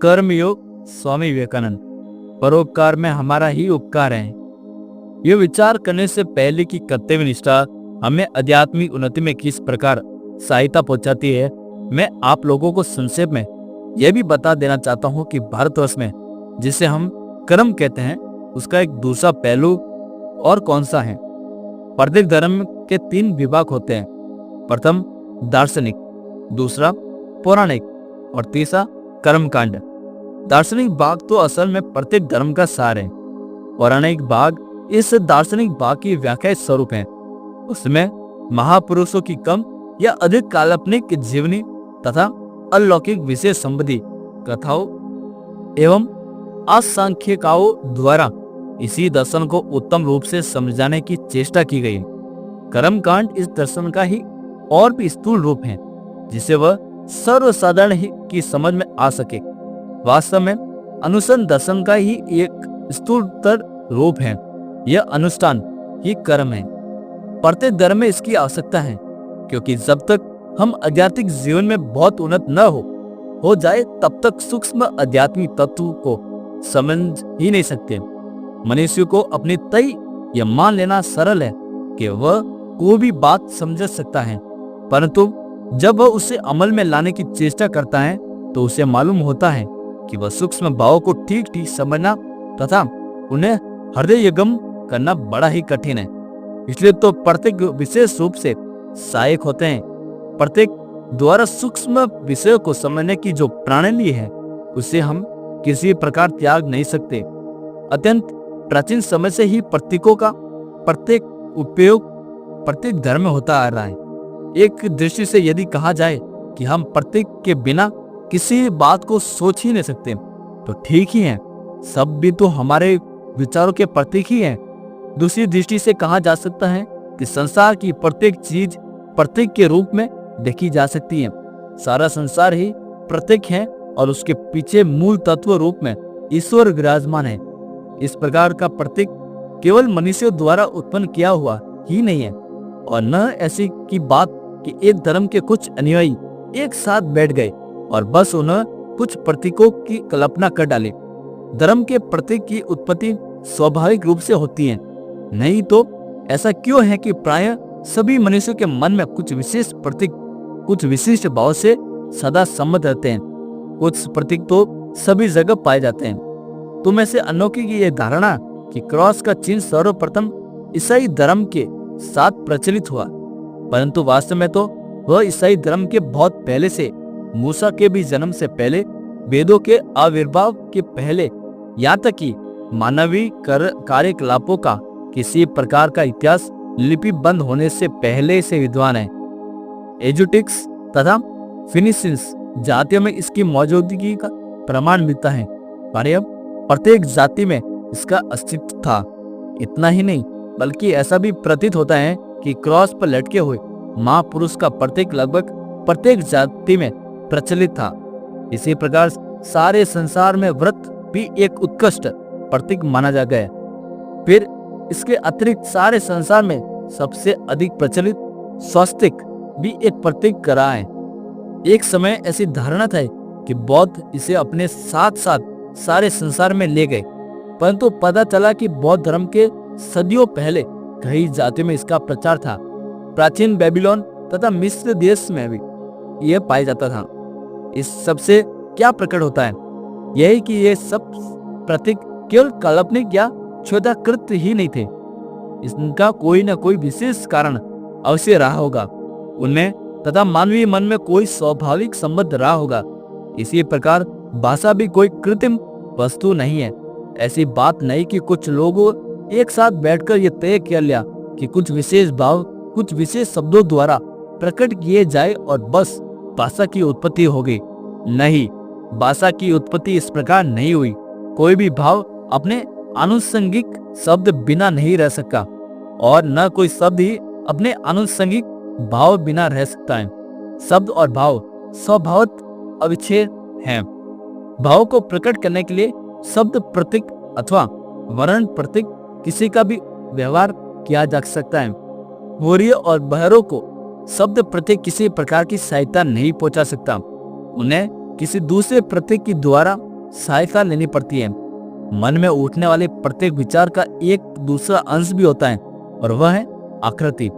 कर्मयोग स्वामी विवेकानंद। परोपकार में हमारा ही उपकार है। ये विचार करने से पहले कि कर्तव्य निष्ठा हमें आध्यात्मिक उन्नति में किस प्रकार सहायता पहुंचाती है, मैं आप लोगों को संक्षेप में यह भी बता देना चाहता हूं कि भारतवर्ष में जिसे हम कर्म कहते हैं उसका एक दूसरा पहलू और कौन सा है। प्रत्येक धर्म के 3 विभाग होते हैं। प्रथम दार्शनिक, दूसरा पौराणिक और तीसरा कर्मकांड। दार्शनिक भाग तो असल में प्रत्येक धर्म का सार है। पौराणिक भाग इस दार्शनिक भाग की व्याख्या स्वरूप है। उसमें महापुरुषों की कम या अधिक काल्पनिक जीवनी तथा अलौकिक विषय संबंधी कथाओं एवं आसांख्यिकाओं द्वारा इसी दर्शन को उत्तम रूप से समझाने की चेष्टा की गई। कर्मकांड इस दर्शन का ही और भी स्थूल रूप है, जिसे वह सर्वसाधारण ही की समझ में आ सके। वास्तव में अनुष्ठान दर्शन का ही एक स्थूलतर रूप है। यह अनुष्ठान ही कर्म है। प्रत्येक धर्म में इसकी आवश्यकता है, क्योंकि जब तक हम आध्यात्मिक जीवन में बहुत उन्नत न हो जाए तब तक सूक्ष्म आध्यात्मिक तत्व को समझ ही नहीं सकते। मनुष्य को अपनी तय यह मान लेना सरल है कि वह कोई भी बात समझ सकता है, परंतु जब वह उसे अमल में लाने की चेष्टा करता है तो उसे मालूम होता है कि वह सूक्ष्म भावों को ठीक ठीक समझना तथा उन्हें हृदयंगम करना बड़ा ही कठिन है। इसलिए तो प्रत्येक विशेष रूप से सहायक होते हैं। प्रत्येक द्वारा सूक्ष्म विषय को समझने की जो प्रणाली है उसे हम किसी प्रकार त्याग नहीं सकते। अत्यंत प्राचीन समय से ही प्रतीकों का प्रत्येक उपयोग प्रत्येक धर्म में होता आ रहा है। एक दृष्टि से यदि कहा जाए कि हम प्रतीक के बिना किसी बात को सोच ही नहीं सकते तो ठीक ही है, सब भी तो हमारे विचारों के प्रतीक ही हैं। दूसरी दृष्टि से कहा जा सकता है कि संसार की प्रत्येक चीज प्रतीक के रूप में देखी जा सकती है। सारा संसार ही प्रतीक है और उसके पीछे मूल तत्व रूप में ईश्वर विराजमान है। इस प्रकार का प्रतीक केवल मनुष्यों द्वारा उत्पन्न किया हुआ ही नहीं है, और न ऐसी की बात कि एक धर्म के कुछ अनुयायी एक साथ बैठ गए और बस उन्हें कुछ प्रतीकों की कल्पना कर डाली। धर्म के प्रतीक की उत्पत्ति स्वाभाविक रूप से होती है, नहीं तो ऐसा क्यों है कि प्रायः सभी मनुष्यों के मन में कुछ विशेष प्रतीक कुछ विशिष्ट भाव से सदा सम्मत रहते हैं। कुछ प्रतीक तो सभी जगह पाए जाते हैं। तुम ऐसे अनोखी की यह धारणा कि क्रॉस का चिन्ह सर्वप्रथम ईसाई धर्म के साथ प्रचलित हुआ, परंतु वास्तव में तो वह ईसाई धर्म के बहुत पहले से, मूसा के भी जन्म से पहले, वेदों के आविर्भाव के पहले, यहाँ तक कि मानवीय कार्यकलापों का किसी प्रकार का इतिहास लिपिबंद होने से पहले से विद्वान है। एजुटिक्स तथा फिनिशियंस जातियों में इसकी मौजूदगी का प्रमाण मिलता है। प्रत्येक जाति में इसका अस्तित्व था। इतना ही नहीं, बल्कि ऐसा भी प्रतीत होता है कि क्रॉस पर लटके हुए महापुरुष का प्रतीक लगभग प्रत्येक जाति में प्रचलित था। इसी प्रकार सारे संसार में व्रत भी एक उत्कृष्ट प्रतीक माना जा गया। फिर इसके अतिरिक्त सारे संसार में सबसे अधिक प्रचलित स्वस्तिक भी एक प्रतीक रहा है। एक समय ऐसी धारणा था कि बौद्ध इसे अपने साथ साथ सारे संसार में ले गए, परंतु पता चला कि बौद्ध धर्म के सदियों पहले कई जातियों में इसका प्रचार था। प्राचीन बेबीलोन तथा मिस्र देश में भी यह पाया जाता था। इस सबसे क्या प्रकट होता है? यही कि ये सब प्रतीक केवल काल्पनिक या क्षुद्रकृत ही नहीं थे। इनका कोई न कोई विशेष कारण अवश्य रहा होगा। उनमें तथा मानवीय मन में कोई स्वाभाविक संबंध रहा होगा। इसी प्रकार भाषा भी कोई कृत्रिम वस्तु नहीं है। ऐसी बात नहीं कि कुछ लोगों एक साथ बैठकर ये तय कर लिया कि कुछ विशेष भाव कुछ विशेष शब्दों द्वारा प्रकट किए जाए और बस भाषा की उत्पत्ति हो गई। नहीं, भाषा की उत्पत्ति इस प्रकार नहीं हुई। कोई भी भाव अपने आनुषंगिक शब्द बिना नहीं रह सका, और न कोई शब्द ही अपने आनुषंगिक भाव बिना रह सकता है। शब्द और भाव स्वभावतः अविच्छेद हैं। भाव को प्रकट करने के लिए शब्द प्रतीक अथवा वर्ण प्रतीक किसी का भी व्यवहार किया जा सकता है। मूर्य और बहरों को शब्द प्रतीक किसी प्रकार की सहायता नहीं पहुंचा सकता। उन्हें किसी दूसरे प्रतीक के द्वारा सहायता लेनी पड़ती है। मन में उठने वाले प्रत्येक विचार का एक दूसरा अंश भी होता है और वह है आकृति।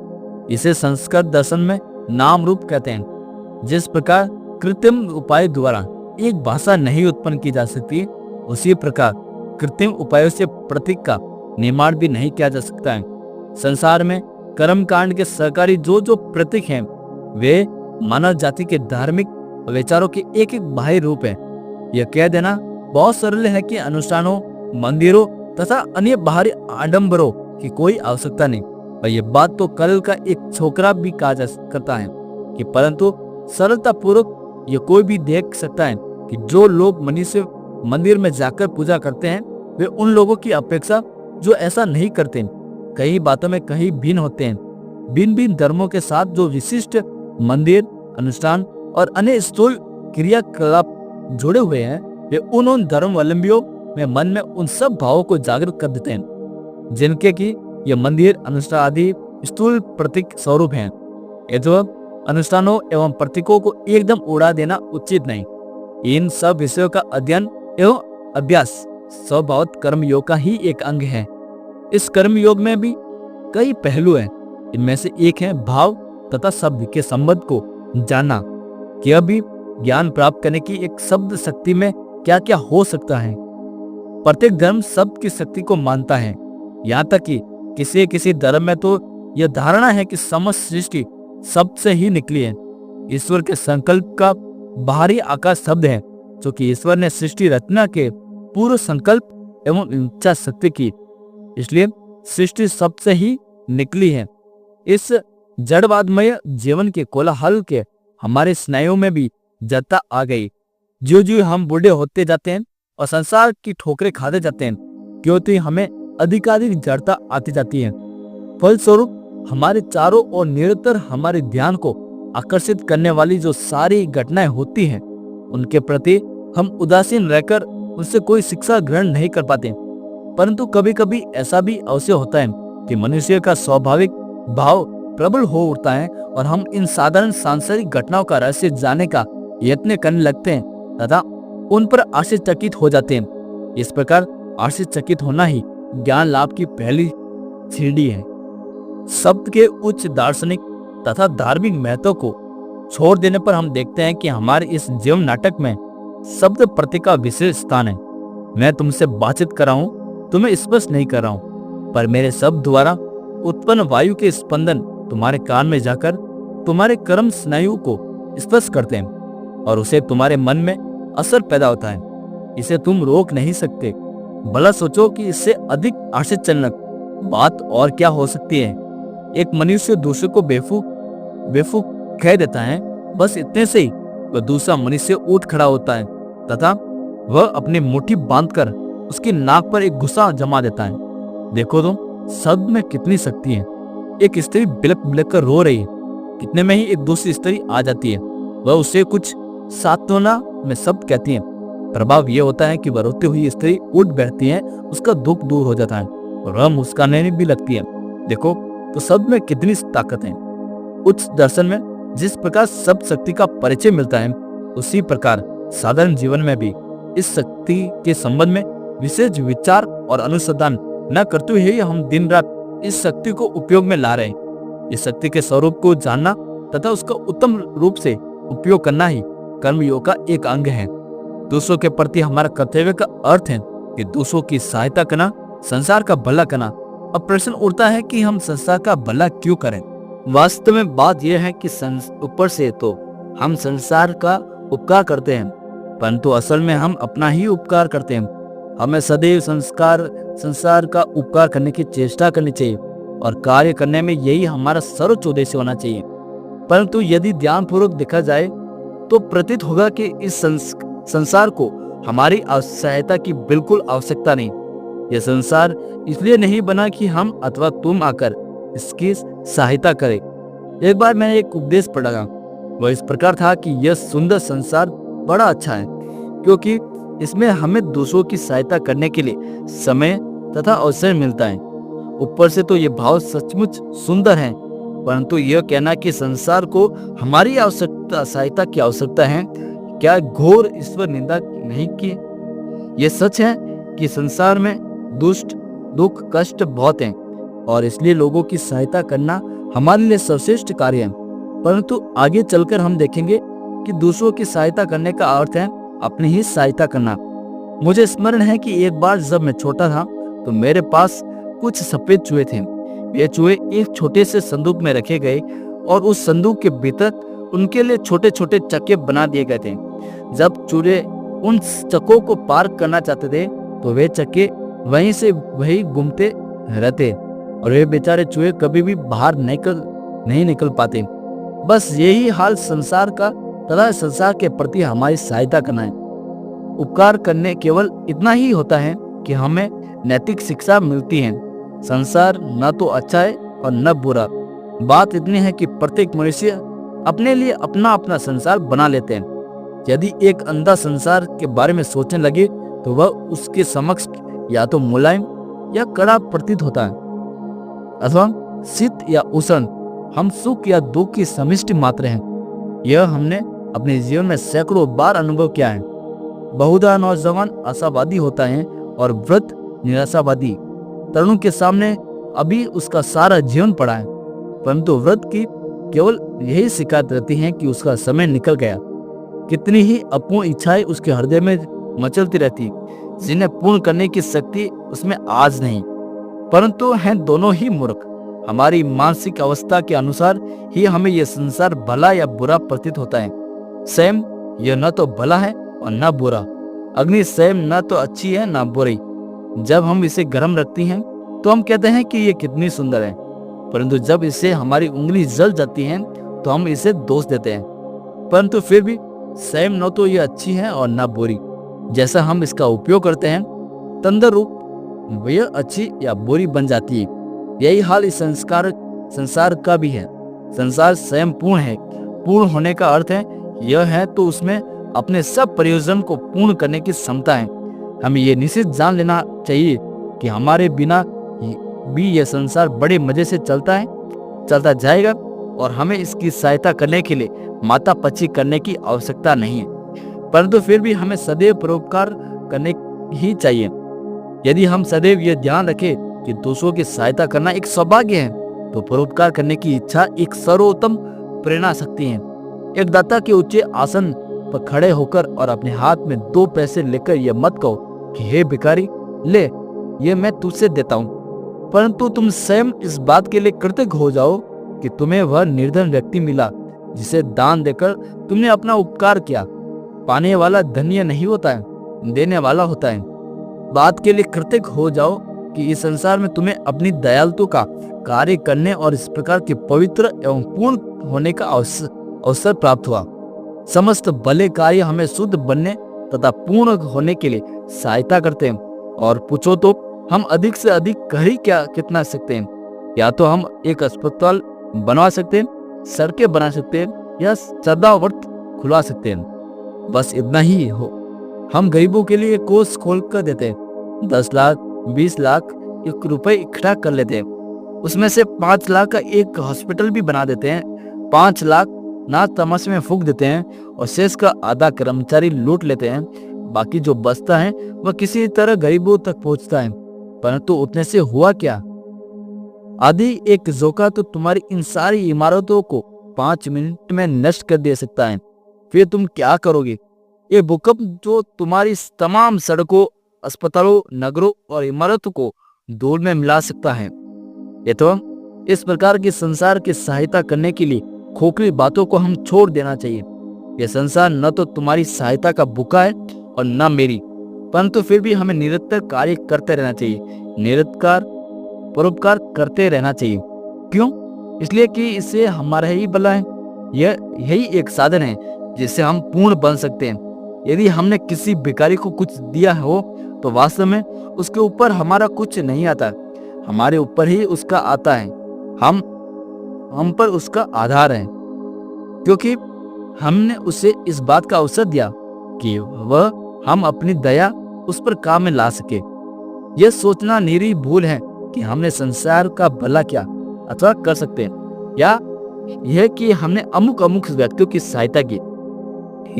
इसे संस्कृत दर्शन में नाम रूप कहते हैं। जिस प्रकार कृत्रिम उपाय द्वारा एक भाषा नहीं उत्पन्न की जा सकती, उसी प्रकार कृत्रिम उपायों से प्रतीक का निर्माण भी नहीं किया जा सकता है। संसार में कर्म कांड के सहकारी जो प्रतीक हैं, वे मानव जाति के धार्मिक विचारों के एक एक बाह्य रूप है। यह कह देना बहुत सरल है कि अनुष्ठानों, मंदिरों तथा अन्य बाहरी आडंबरों की कोई आवश्यकता नहीं। और यह बात तो कल का एक छोकरा भी कहा जा सकता है कि परंतु सरलता पूर्वक यह कोई भी देख सकता है कि जो लोग मनुष्य मंदिर में जाकर पूजा करते हैं, वे उन लोगों की अपेक्षा जो ऐसा नहीं करते कई बातों में कहीं भिन्न होते हैं। भिन्न भिन्न धर्मों के साथ जो विशिष्ट मंदिर, अनुष्ठान और अन्य स्थूल क्रियाकलाप जुड़े हुए हैं, वे उन धर्मावलंबियों में मन में उन सब भावों को जागृत कर देते हैं जिनके की ये मंदिर, अनुष्ठान आदि स्थूल प्रतीक स्वरूप हैं। यद्यप अनुष्ठानों एवं प्रतीकों को एकदम उड़ा देना उचित नहीं। इन सब विषयों का अध्ययन एवं अभ्यास स्वभावत कर्मयोग का ही एक अंग है। इस कर्मयोग में भी कई पहलू हैं। इनमें से एक है भाव तथा शब्द के संबंध को जानना कि अभी ज्ञान प्राप्त करने की एक शब्द शक्ति में क्या क्या हो सकता है। प्रत्येक धर्म शब्द की शक्ति को मानता है। यहाँ तक कि किसी किसी धर्म में तो यह धारणा है कि समस्त सृष्टि शब्द से ही निकली है। ईश्वर के संकल्प का बाहरी आकार शब्द है, जो कि ईश्वर ने सृष्टि रचना के पूर्व संकल्प एवं इच्छा शक्ति की, इसलिए सृष्टि शब्द से ही निकली है। इस जड़वादमय जीवन के कोलाहल के हमारे स्नायुओं में भी जड़ता आ गई। जो जो हम बूढ़े होते जाते हैं और संसार की ठोकरें खाते जाते हैं, क्यों तो हमें अधिकाधिक जड़ता आती जाती है। फलस्वरूप हमारे चारों ओर निरंतर हमारे ध्यान को आकर्षित करने वाली जो सारी घटनाएं होती हैं, उनके प्रति हम उदासीन रहकर उनसे कोई शिक्षा ग्रहण नहीं कर पाते। परंतु कभी कभी ऐसा भी अवश्य होता है कि मनुष्य का स्वाभाविक भाव प्रबल हो उठता है और हम इन साधारण सांसारिक घटनाओं का रहस्य जानने का यत्न करने लगते हैं तथा उन पर आश्चर्यचकित हो जाते हैं। इस प्रकार आश्चर्यचकित होना ही ज्ञान लाभ की पहली सीढ़ी है। शब्द के उच्च दार्शनिक तथा धार्मिक महत्व को छोड़ देने पर हम देखते हैं कि हमारे इस जीवन नाटक में शब्द प्रतीक का विशेष स्थान है। मैं तुमसे बातचीत कर रहा हूँ, तुम्हें स्पष्ट नहीं कर रहा हूँ, पर मेरे शब्द द्वारा उत्पन्न वायु के स्पंदन तुम्हारे कान में जाकर तुम्हारे कर्म स्नायु को स्पर्श करते हैं और उसे तुम्हारे मन में असर पैदा होता है। इसे तुम रोक नहीं सकते। भला सोचो कि इससे अधिक आश्चर्यजनक बात और क्या हो सकती है। एक मनुष्य दूसरे को बेवकूफ कह देता है, बस इतने से ही वह दूसरा मनुष्य उठ खड़ा होता है तथा वह अपनी मुट्ठी बांधकर उसकी नाक पर एक गुस्सा जमा देता है। देखो तुम, शब्द में कितनी शक्ति है। एक स्त्री बिलक बिलक कर रो रही है, कितने में ही एक दूसरी स्त्री आ जाती है, वह उसे कुछ सांत्वना में शब्द कहती है। प्रभाव यह होता है कि वह रोती हुई स्त्री उठ बैठती है, उसका दुख दूर हो जाता है और वह मुस्कुराने भी लगती है। देखो तो शब्द में कितनी ताकत है। उच्च दर्शन में जिस प्रकार शब्द शक्ति का परिचय मिलता है, उसी प्रकार साधारण जीवन में भी इस शक्ति के संबंध में विशेष विचार और अनुसंधान न करते हुए हम दिन रात इस शक्ति को उपयोग में ला रहे हैं। इस शक्ति के स्वरूप को जानना तथा उसका उत्तम रूप से उपयोग करना ही कर्मयोग का एक अंग है। दूसरों के प्रति हमारा कर्तव्य का अर्थ है कि दूसरों की सहायता करना, संसार का भला करना। अब प्रश्न उठता है कि हम संसार का भला क्यों करें। वास्तव में बात यह है कि ऊपर से तो हम संसार का उपकार करते हैं, परंतु असल में हम अपना ही उपकार करते हैं। हमें सदैव संसार का उपकार करने की चेष्टा करनी चाहिए और कार्य करने में यही हमारा सर्वोच्च उद्देश्य होना चाहिए। परंतु यदि ध्यानपूर्वक देखा जाए तो प्रतीत होगा कि इस संसार को हमारी सहायता की बिल्कुल आवश्यकता नहीं। यह संसार इसलिए नहीं बना कि हम अथवा तुम आकर इसकी सहायता करें। एक बार मैंने एक उपदेश पढ़ा, वह इस प्रकार था कि यह सुंदर संसार बड़ा अच्छा है क्योंकि इसमें हमें दूसरों की सहायता करने के लिए समय तथा अवसर मिलता है। ऊपर से तो ये भाव सचमुच सुंदर है, परंतु यह कहना कि संसार को हमारी सहायता की आवश्यकता है, क्या घोर ईश्वर निंदा नहीं की। ये सच है कि संसार में दुष्ट, दुख, कष्ट बहुत हैं और इसलिए लोगों की सहायता करना हमारे लिए सर्वश्रेष्ठ कार्य है। परंतु आगे चलकर हम देखेंगे कि दूसरों की सहायता करने का अर्थ है अपनी ही सहायता करना। मुझे स्मरण है कि एक बार जब मैं छोटा था तो मेरे पास कुछ सफेद चूहे थे। ये चूहे एक छोटे से संदूक में रखे गए और उस संदूक के भीतर उनके लिए छोटे छोटे चक्के बना दिए गए थे। जब चूहे उन चक्कों को पार करना चाहते थे तो वे चक्के वहीं से वहीं घूमते रहते और वे बेचारे चूहे कभी भी बाहर नहीं निकल पाते। बस यही हाल संसार का तथा संसार के प्रति हमारी सहायता करना है। उपकार करने केवल इतना ही होता है कि हमें नैतिक शिक्षा मिलती है। संसार न तो अच्छा है और न बुरा। बात इतनी है कि प्रत्येक मनुष्य अपने लिए अपना अपना संसार बना लेते हैं। यदि एक अंधा संसार के बारे में सोचने लगे तो वह उसके समक्ष या तो मुलायम या कड़ा प्रतीत होता है, अथवा शीत या उष्ण। हम सुख या दुख की समिष्टि मात्र हैं। यह हमने अपने जीवन में सैकड़ों बार अनुभव किया है। बहुधा नौजवान आशावादी होता है और वृद्ध निराशावादी। तरुण के सामने अभी उसका सारा जीवन पड़ा है, परंतु वृद्ध की केवल यही शिकायत रहती है कि उसका समय निकल गया। कितनी ही अपूर्ण इच्छाएं उसके हृदय में मचलती रहती, जिन्हें पूर्ण करने की शक्ति उसमें आज नहीं। परंतु हैं दोनों ही मूर्ख। हमारी मानसिक अवस्था के अनुसार ही हमें यह संसार भला या बुरा प्रतीत होता है। स्वयं यह न तो भला है और न बुरा। अग्नि स्वयं न तो अच्छी है न बुरी। जब हम इसे गर्म रखती हैं तो हम कहते हैं कि ये कितनी सुंदर है, परंतु जब इसे हमारी उंगली जल जाती है तो हम इसे दोष देते हैं। परंतु फिर भी स्वयं न तो ये अच्छी है और न बुरी। जैसा हम इसका उपयोग करते हैं तदनुरूप रूप यह अच्छी या बुरी बन जाती है। यही हाल इस संसार का भी है। संसार स्वयं पूर्ण है। पूर्ण होने का अर्थ है यह है तो उसमें अपने सब प्रयोजन को पूर्ण करने की क्षमता है। हमें ये निश्चित जान लेना चाहिए कि हमारे बिना भी यह संसार बड़े मजे से चलता जाएगा और हमें इसकी सहायता करने के लिए मातापची करने की आवश्यकता नहीं है। परंतु फिर भी हमें सदैव परोपकार करने ही चाहिए। यदि हम सदैव यह ध्यान रखें कि दूसरों की सहायता करना एक सौभाग्य है तो परोपकार करने की इच्छा एक सर्वोत्तम प्रेरणा शक्ति है। एक दाता के ऊंचे आसन पर खड़े होकर और अपने हाथ में 2 पैसे लेकर यह मत कहो कि हे भिखारी, ले ये मैं तुझसे देता हूँ, परंतु तुम स्वयं इस बात के लिए कृतज्ञ हो जाओ कि तुम्हें वह निर्धन व्यक्ति मिला जिसे दान देकर तुमने अपना उपकार किया। पाने वाला धन्य नहीं होता है, देने वाला होता है। बात के लिए कृतज्ञ हो जाओ कि इस संसार में तुम्हें अपनी दयालुता का कार्य करने और इस प्रकार के पवित्र एवं पूर्ण होने का अवसर प्राप्त हुआ। समस्त भले कार्य हमें शुद्ध बनने तथा पूर्ण होने के लिए सहायता करते हैं। और पूछो तो हम अधिक से अधिक कर ही कितना सकते हैं। या तो हम एक अस्पताल बनवा सकते हैं, सड़कें बना सकते हैं या सदावर्त खुला सकते हैं। बस इतना ही हो। हम गरीबों के लिए कोष खोल कर देते हैं। 10 लाख 20 लाख रुपए इकट्ठा कर लेते हैं। उसमें से 5 लाख का एक हॉस्पिटल भी बना देते हैं। 5 लाख नाच तमाशे में फूंक देते हैं और शेष का आधा कर्मचारी लूट लेते हैं। बाकी जो बचता है वह किसी तरह गरीबों तक पहुंचता है। परंतु उतने से हुआ क्या? आधी एक झोंका तो तुम्हारी इन सारी इमारतों को 5 मिनट में नष्ट कर दे सकता है। फिर तुम क्या करोगे? ये भूकंप जो तुम्हारी तमाम सड़कों, अस्पतालों, नगरों और इमारतों को धूल में मिला सकता है। ये तो इस प्रकार के संसार की सहायता करने के लिए खोखली बातों को हम छोड़ देना चाहिए। यह संसार न तो तुम्हारी सहायता का भूखा है और न मेरी, परंतु फिर भी हमें निरंतर कार्य करते रहना चाहिए, निरंतर परोपकार करते रहना चाहिए। क्यों? इसलिए कि इससे हमारा ही भला है। यही एक साधन है जिससे हम पूर्ण बन सकते हैं। यदि हमने किसी भिखारी को कुछ दिया हो तो वास्तव में उसके ऊपर हमारा कुछ नहीं आता, हमारे ऊपर ही उसका आता है। हम पर उसका आधार है, क्योंकि हमने उसे इस बात का अवसर दिया कि वह हम अपनी दया उस पर काम में ला सके। यह सोचना निरी भूल है कि हमने संसार का भला किया अथवा कर सकते हैं, या यह कि हमने अमुक व्यक्तियों की सहायता की।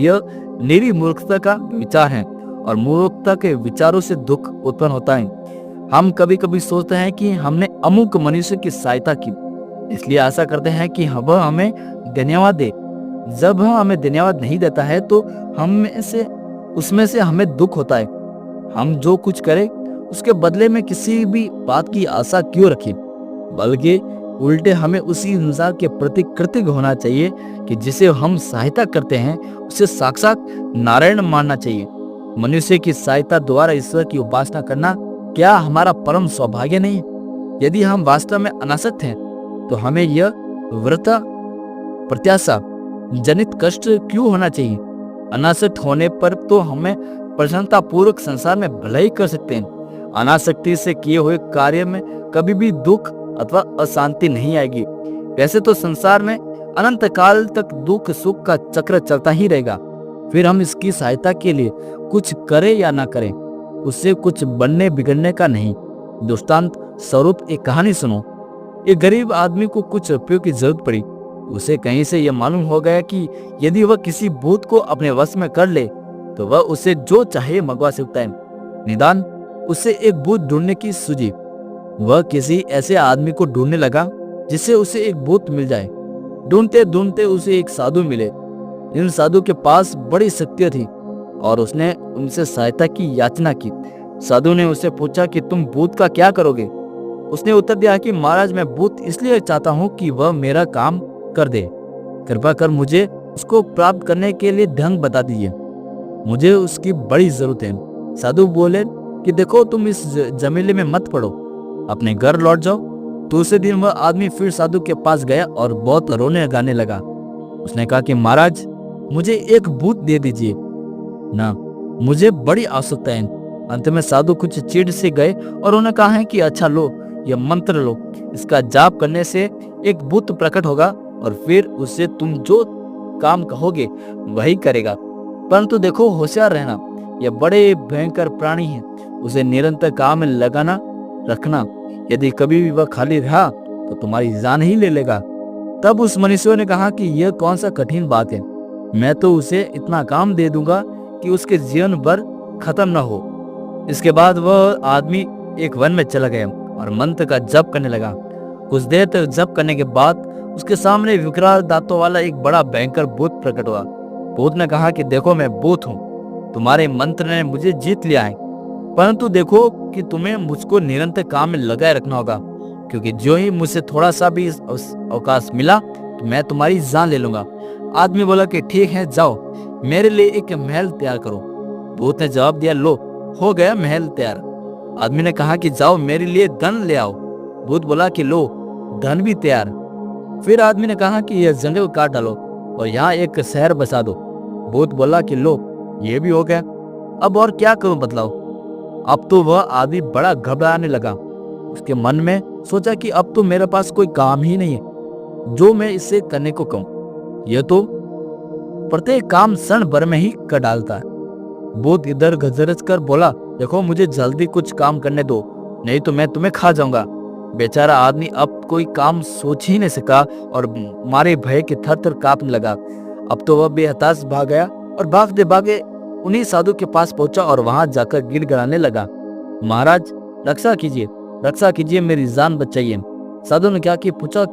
यह निरी मूर्खता का विचार है और मूर्खता के विचारों से दुख उत्पन्न होता है। हम कभी कभी सोचते हैं कि हमने अमुक मनुष्य की सहायता की, इसलिए आशा करते हैं कि वह हमें धन्यवाद दे। जब वह हमें धन्यवाद नहीं देता है तो उसमें से हमें दुख होता है। हम जो कुछ करें उसके बदले में किसी भी बात की आशा क्यों रखें, बल्कि उल्टे हमें उसी इंसान के प्रति कृतज्ञ होना चाहिए कि जिसे हम सहायता करते हैं उसे साक्षात नारायण मानना चाहिए। मनुष्य की सहायता द्वारा ईश्वर की उपासना करना क्या हमारा परम सौभाग्य नहीं है? यदि हम वास्तव में अनासक्त हैं तो हमें यह व्रत प्रत्याशा जनित कष्ट क्यों होना चाहिए? अनासक्त होने पर तो हमें प्रसन्नता पूर्वक संसार में भलाई कर सकते हैं। अनासक्ति से किए हुए कार्य में कभी भी दुख अथवा अशांति नहीं आएगी। वैसे तो संसार में अनंत काल तक दुख सुख का चक्र चलता ही रहेगा। फिर हम इसकी सहायता के लिए कुछ करें या ना करें, उससे कुछ बनने बिगड़ने का नहीं। दृष्टांत स्वरूप एक कहानी सुनो। एक गरीब आदमी को कुछ रुपयों की जरूरत पड़ी। उसे कहीं से यह मालूम हो गया कि यदि वह किसी भूत को अपने वश में कर ले तो वह उसे जो चाहे मंगवा सकता है। निदान उसे एक भूत ढूंढने की सूझी। वह किसी ऐसे आदमी को ढूंढने लगा जिससे उसे एक भूत मिल जाए। ढूंढते ढूंढते उसे एक साधु मिले। इन साधु के पास बड़ी शक्तियां थी और उसने उनसे सहायता की याचना की। साधु ने उससे पूछा कि तुम भूत का क्या करोगे? उसने उत्तर दिया कि महाराज, मैं भूत इसलिए चाहता हूँ कि वह मेरा काम कर दे। कृपा कर मुझे उसको प्राप्त करने के लिए ढंग बता दीजिए, मुझे उसकी बड़ी जरूरत है। साधु बोले कि देखो, तुम इस जमीले में मत पड़ो, अपने घर लौट जाओ। दूसरे दिन वह आदमी फिर साधु के पास गया और बहुत रोने गाने लगा। उसने कहा कि महाराज, मुझे एक भूत दे दीजिए ना, मुझे बड़ी आवश्यकता है। अंत में साधु कुछ चिढ़ से गए और उन्होंने कहा है कि अच्छा लो, यह मंत्र लो, इसका जाप करने से एक भूत प्रकट होगा और फिर उससे तुम जो काम कहोगे वही करेगा। परंतु देखो, होशियार रहना, यह बड़े भयंकर प्राणी है, उसे निरंतर काम में लगाना रखना। यदि कभी भी वह खाली रहा तो तुम्हारी जान ही ले लेगा। तब उस मनुष्य ने कहा कि यह कौन सा कठिन बात है, मैं तो उसे इतना काम दे दूंगा कि उसके जीवन भर खत्म न हो। इसके बाद वह आदमी एक वन में चला गया और मंत्र का जप करने लगा। कुछ देर तक जप करने के बाद उसके सामने विकराल दांतों वाला एक बड़ा भयंकर भूत प्रकट हुआ। भूत ने कहा कि देखो, मैं भूत हूँ, तुम्हारे मंत्र ने मुझे जीत लिया है, परंतु देखो कि तुम्हें मुझको निरंतर काम में लगाए रखना होगा, क्योंकि जो ही मुझसे थोड़ा सा भी अवकाश मिला तो मैं तुम्हारी जान ले लूंगा। आदमी बोला कि ठीक है, जाओ, मेरे लिए एक महल तैयार करो। भूत ने जवाब दिया, लो, हो गया महल तैयार। आदमी ने कहा कि जाओ, मेरे लिए धन ले आओ। भूत बोला कि लो, धन भी तैयार। फिर आदमी ने कहा कि यह जंगल काट डालो और यहाँ एक शहर बसा दो। भूत बोला कि लो, ये भी हो गया, अब और क्या करूं बतलाओ। अब तो वह आदमी बड़ा घबराने लगा। उसके मन में सोचा कि अब तो मेरे पास कोई काम ही नहीं है जो मैं इससे करने को कहूं। यह तो प्रत्येक काम क्षण भर में ही कर डालता है। भूत इधर गरज कर बोला, देखो, मुझे जल्दी कुछ काम करने दो, नहीं तो मैं तुम्हें खा जाऊंगा। बेचारा आदमी अब कोई काम सोच ही नहीं सका और मारे भय के थर थर कांपने लगा। अब तो वह बेहताश भाग गया और भागते भागे उन्हीं साधु के पास पहुंचा और वहां जाकर गिड़गिड़ाने लगा, महाराज, रक्षा कीजिए, रक्षा कीजिए, मेरी जान बचाइए। साधु ने क्या कि पूछा,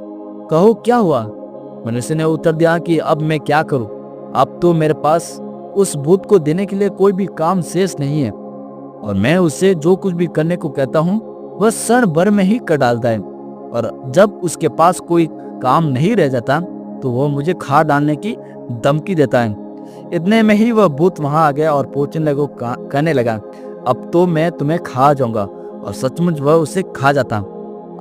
कहो क्या हुआ? मनुष्य ने उत्तर दिया कि अब मैं क्या करूं, अब तो मेरे पास उस भूत को देने के लिए कोई भी काम शेष नहीं है और मैं उससे जो कुछ भी करने को कहता हूँ वह क्षण भर में ही कर डालता है, और जब उसके पास कोई काम नहीं रह जाता तो वह मुझे खा डालने की धमकी देता है। इतने में ही वह भूत वहां आ गया और पूछने लगो कहने लगा, अब तो मैं तुम्हें खा जाऊंगा, और सचमुच वह उसे खा जाता।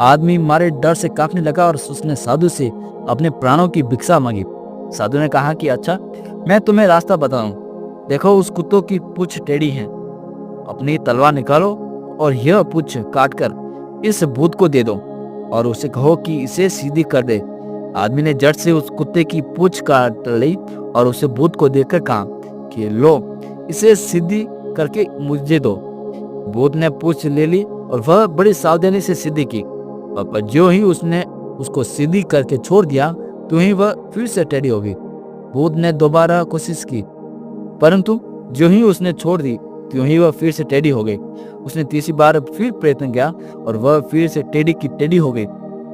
आदमी मारे डर से कांपने लगा और उसने साधु से अपने प्राणों की भिक्षा मांगी। साधु ने कहा कि अच्छा, मैं तुम्हें रास्ता बताऊं, देखो, उस कुत्तों की पूंछ टेढ़ी है, अपनी तलवार निकालो और यह पूंछ काटकर इस भूत को दे दो और उसे कहो कि इसे सीधी कर दे। आदमी ने झट से उस कुत्ते की पूंछ काट ली और उसे भूत को देकर कहा कि लो, इसे सीधी करके मुझे दो। भूत ने पूंछ ले ली और वह बड़ी सावधानी से सीधी की, और जो ही उसने उसको सीधी करके छोड़ दिया तो ही वह फिर से टेढ़ी हो गई। भूत ने दोबारा कोशिश की, परंतु जो ही उसने छोड़ दी त्यों ही वह फिर से टेढ़ी हो गई। उसने तीसरी बार फिर प्रयत्न किया और वह फिर से टेढ़ी की टेढ़ी हो गई।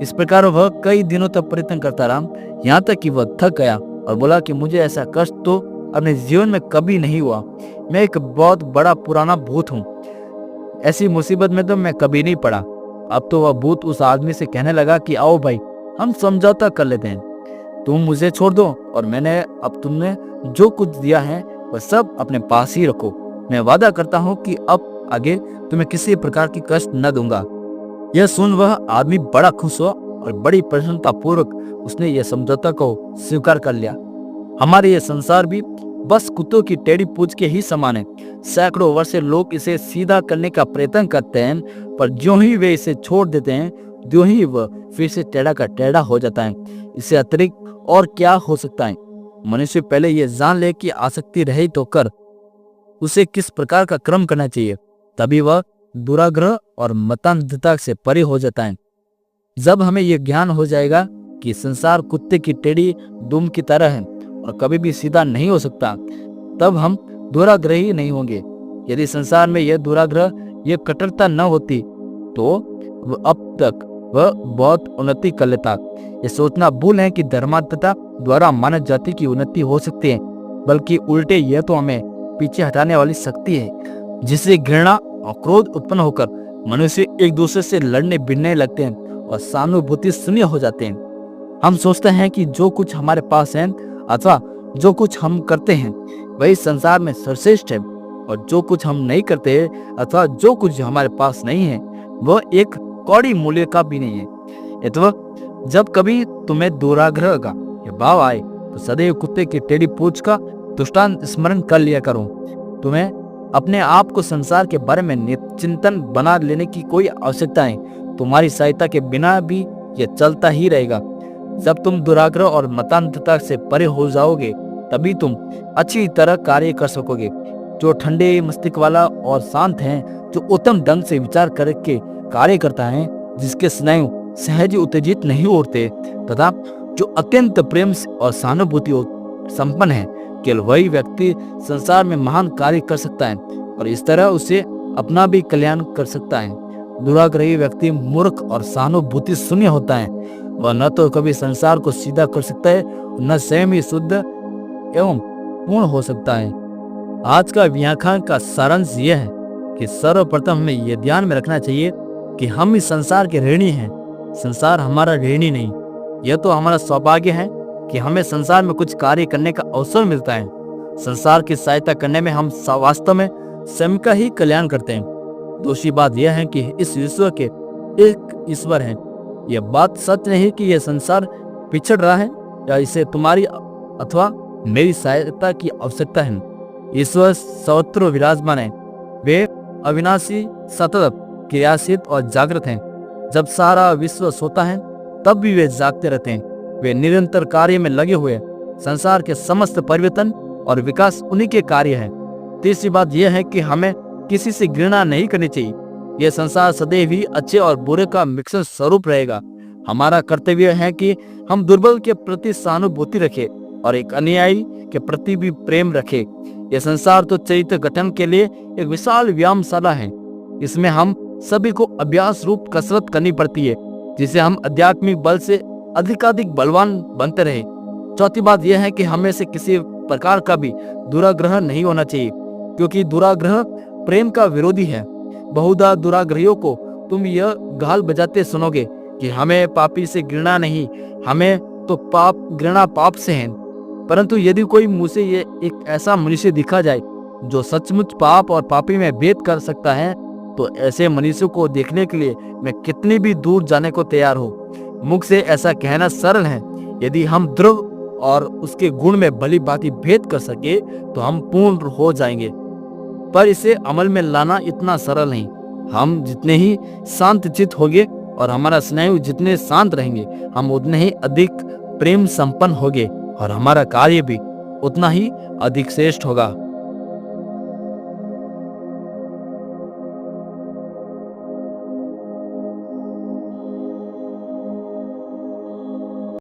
इस प्रकार वह कई दिनों तक प्रयत्न करता रहा, यहाँ तक कि वह थक गया और बोला कि मुझे ऐसा कष्ट तो अपने जीवन में कभी नहीं हुआ। मैं एक बहुत बड़ा पुराना भूत हूँ, ऐसी मुसीबत में तो मैं कभी नहीं पड़ा। अब तो वह भूत उस आदमी से कहने लगा कि आओ भाई, हम समझौता कर लेते हैं, तुम मुझे छोड़ दो और मैंने अब तुमने जो कुछ दिया है वह सब अपने पास ही रखो। मैं वादा करता हूँ कि अब आगे तुम्हें किसी प्रकार की कष्ट न दूंगा। यह सुन वह आदमी बड़ा खुश हुआ और बड़ी प्रसन्नता पूर्वक उसने यह समझौता को स्वीकार कर लिया। हमारे ये संसार भी बस कुत्तों की टेढ़ी पूंछ के ही समान है। सैकड़ों वर्ष से लोग इसे सीधा करने का प्रयत्न करते हैं, पर ज्यों ही वे इसे छोड़ देते हैं त्यों ही वह फिर से टेढ़ा का टेढ़ा हो जाता है। इससे अतिरिक्त और क्या हो सकता है? मनुष्य पहले ये जान ले कि आसक्ति रहित होकर उसे किस प्रकार का क्रम करना चाहिए, तभी वह दुराग्रह और मतांधता से परे हो जाता है। जब हमें यह ज्ञान हो जाएगा कि संसार कुत्ते की टेढ़ी दुम की तरह है और कभी भी सीधा नहीं हो सकता, तब हम दुराग्रही नहीं होंगे। यदि संसार में यह दुराग्रह, यह कट्टरता न होती तो अब तक वह बहुत उन्नति कर लेता। यह सोचना भूल है कि धर्मात्मता द्वारा मानव जाति की उन्नति हो सकती है, बल्कि उल्टे यह तो हमें पीछे हटाने वाली शक्ति है, जिससे घृणा और क्रोध उत्पन्न होकर मनुष्य एक दूसरे से लड़ने भिड़ने लगते हैं और सहानुभूति शून्य हो जाते हैं। हम सोचते हैं कि जो कुछ हमारे पास है अथवा जो कुछ हम करते हैं वही संसार में सर्वश्रेष्ठ है, और जो कुछ हम नहीं करते अथवा जो कुछ हमारे पास नहीं है वह एक कौड़ी मूल्य का भी नहीं है। अथवा जब कभी तुम्हें दुराग्रह का यह भाव आए तो सदैव कुत्ते की टेढ़ी पूंछ का दृष्टांत स्मरण कर लिया करो। तुम्हें अपने आप को संसार के बारे में चिंतन बना लेने की कोई आवश्यकता नहीं। तुम्हारी सहायता के बिना भी यह चलता ही रहेगा। जब तुम दुराग्रह और मतांधता से परे हो जाओगे तभी तुम अच्छी तरह कार्य कर सकोगे। जो ठंडे मस्तिष्क वाला और शांत है, जो उत्तम ढंग से विचार करके कार्य करता है, जिसके स्नायु सहज उत्तेजित नहीं होते तथा जो अत्यंत प्रेम और सहानुभूति संपन्न है, केवल वही व्यक्ति संसार में महान कार्य कर सकता है और इस तरह उसे अपना भी कल्याण कर सकता है। दुराग्रही व्यक्ति मूर्ख और सहानुभूति शून्य होता है। वह न तो कभी संसार को सीधा कर सकता है, न स्वयं ही शुद्ध एवं पूर्ण हो सकता है। आज का व्याख्यान का सारांश यह है कि सर्वप्रथम हमें यह ध्यान में रखना चाहिए कि हम इस संसार के ऋणी हैं, संसार हमारा ऋणी नहीं। यह तो हमारा सौभाग्य है कि हमें संसार में कुछ कार्य करने का अवसर मिलता है। संसार की सहायता करने में हम वास्तव में स्वयं का ही कल्याण करते हैं। दूसरी बात यह है कि इस विश्व के एक ईश्वर है। यह बात सच नहीं कि यह संसार पिछड़ रहा है या इसे तुम्हारी अथवा मेरी सहायता की आवश्यकता है। ईश्वर सर्वत्र विराजमान है। वे अविनाशी, सतत, क्रियाशील और जागृत हैं। जब सारा विश्व सोता है तब भी वे जागते रहते हैं। वे निरंतर कार्य में लगे हुए हैं। संसार के समस्त परिवर्तन और विकास उन्हीं के कार्य है। तीसरी बात यह है कि हमें किसी से घृणा नहीं करनी चाहिए। यह संसार सदैव ही अच्छे और बुरे का मिश्रण स्वरूप रहेगा। हमारा कर्तव्य है कि हम दुर्बल के प्रति सहानुभूति रखें और एक अनुयायी के प्रति भी प्रेम रखें। यह संसार तो चरित्र गठन के लिए एक विशाल व्यायामशाला है। इसमें हम सभी को अभ्यास रूप कसरत करनी पड़ती है, जिससे हम आध्यात्मिक बल से अधिकाधिक बलवान बनते रहे। चौथी बात यह है कि हमें से किसी प्रकार का भी दुराग्रह नहीं होना चाहिए, क्योंकि दुराग्रह प्रेम का विरोधी है। बहुधा दुराग्रहियों को तुम यह गाल बजाते सुनोगे कि हमें पापी से घृणा नहीं, हमें तो घृणा पाप से है। परंतु यदि कोई मुझ से ये एक ऐसा मनुष्य दिखा जाए जो सचमुच पाप और पापी में भेद कर सकता है, तो ऐसे मनुष्य को देखने के लिए मैं कितनी भी दूर जाने को तैयार हूँ। मुख से ऐसा कहना सरल है। यदि हम ध्रुव और उसके गुण में भली भांति भेद कर सके तो हम पूर्ण हो जाएंगे, पर इसे अमल में लाना इतना सरल नहीं। हम जितने ही शांत चित्त होंगे और हमारा स्नायु जितने शांत रहेंगे, हम उतने ही अधिक प्रेम संपन्न होंगे और हमारा कार्य भी उतना ही अधिक श्रेष्ठ होगा।